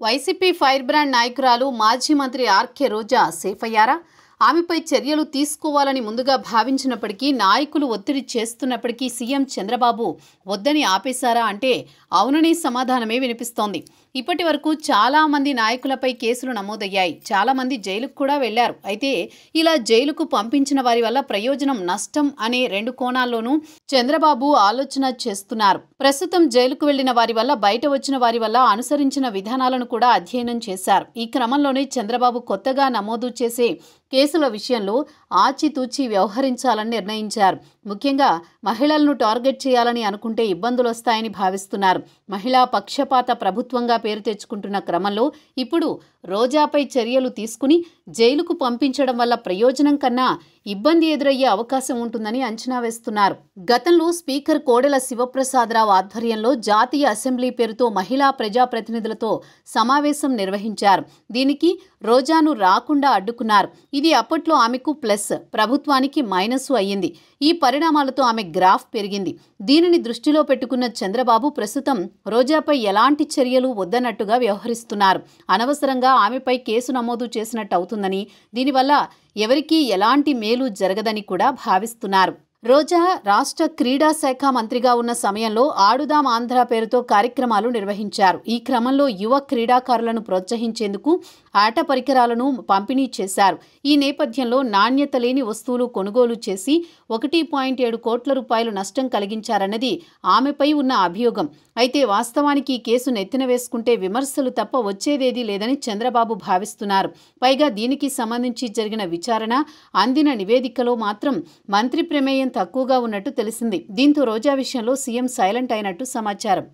YCP fire brand నాయకురాలు మాజీ మంత్రి ఆర్కే రోజా సేఫ్ అయ్యారా? ఆమెపై చర్యలు తీసుకోవాలని ముందుగా భావించినప్పటికీ నాయకులు ఒత్తిడి చేస్తున్నప్పటికీ సీఎం చంద్రబాబు వద్దని ఆపేశారా అంటే అవుననే సమాధానమే వినిపిస్తోంది. ఇప్పటి వరకు చాలా మంది నాయకులపై కేసులు నమోదయ్యాయి. చాలా మంది జైలుకు కూడా వెళ్లారు. అయితే ఇలా జైలుకు పంపించిన వారి వల్ల ప్రయోజనం నష్టం అనే రెండు కోణాల్లోనూ చంద్రబాబు ఆలోచన చేస్తున్నారు. ప్రస్తుతం జైలుకు వెళ్లిన వారి వల్ల బయట వచ్చిన వారి వల్ల అనుసరించిన విధానాలను కూడా అధ్యయనం చేశారు. ఈ క్రమంలోనే చంద్రబాబు కొత్తగా నమోదు చేసే కేసుల విషయంలో ఆచితూచి వ్యవహరించాలని నిర్ణయించారు. ముఖ్యంగా మహిళలను టార్గెట్ చేయాలని అనుకుంటే ఇబ్బందులు వస్తాయని భావిస్తున్నారు. మహిళా పక్షపాత ప్రభుత్వంగా పేరు తెచ్చుకుంటున్న క్రమంలో ఇప్పుడు రోజాపై చర్యలు తీసుకుని జైలుకు పంపించడం వల్ల ప్రయోజనం కన్నా ఇబ్బంది ఎదురయ్యే అవకాశం ఉంటుందని అంచనా వేస్తున్నారు. గతంలో స్పీకర్ కోడెల శివప్రసాదరావు ఆధ్వర్యంలో జాతీయ అసెంబ్లీ పేరుతో మహిళా ప్రజాప్రతినిధులతో సమావేశం నిర్వహించారు. దీనికి రోజాను రాకుండా అడ్డుకున్నారు. ఇది అప్పట్లో ఆమెకు ప్లస్, ప్రభుత్వానికి మైనస్ అయ్యింది. ఈ పరిణామాలతో ఆమె గ్రాఫ్ పెరిగింది. దీనిని దృష్టిలో పెట్టుకున్న చంద్రబాబు ప్రస్తుతం రోజాపై ఎలాంటి చర్యలు వద్దన్నట్టుగా వ్యవహరిస్తున్నారు. అనవసరంగా ఆమెపై కేసు నమోదు చేసినట్టు అవుతుందని, దీనివల్ల ఎవరికీ ఎలాంటి మేలు జరగదని కూడా భావిస్తున్నారు. రోజా రాష్ట్ర క్రీడా శాఖ మంత్రిగా ఉన్న సమయంలో ఆడుదాం ఆంధ్ర పేరుతో కార్యక్రమాలు నిర్వహించారు. ఈ క్రమంలో యువ క్రీడాకారులను ప్రోత్సహించేందుకు ఆట పరికరాలను పంపిణీ చేశారు. ఈ నేపథ్యంలో నాణ్యత లేని వస్తువులు కొనుగోలు చేసి 1.7 కోట్ల రూపాయలు నష్టం కలిగించారన్నది ఆమెపై ఉన్న అభియోగం. అయితే వాస్తవానికి ఈ కేసు నెత్తిన వేసుకుంటే విమర్శలు తప్ప వచ్చేదేదీ లేదని చంద్రబాబు భావిస్తున్నారు. పైగా దీనికి సంబంధించి జరిగిన విచారణ, అందిన నివేదికలో మాత్రం మంత్రి ప్రమేయం తక్కువగా ఉన్నట్టు తెలిసింది. దీంతో రోజా విషయంలో సీఎం సైలెంట్ అయినట్టు సమాచారం.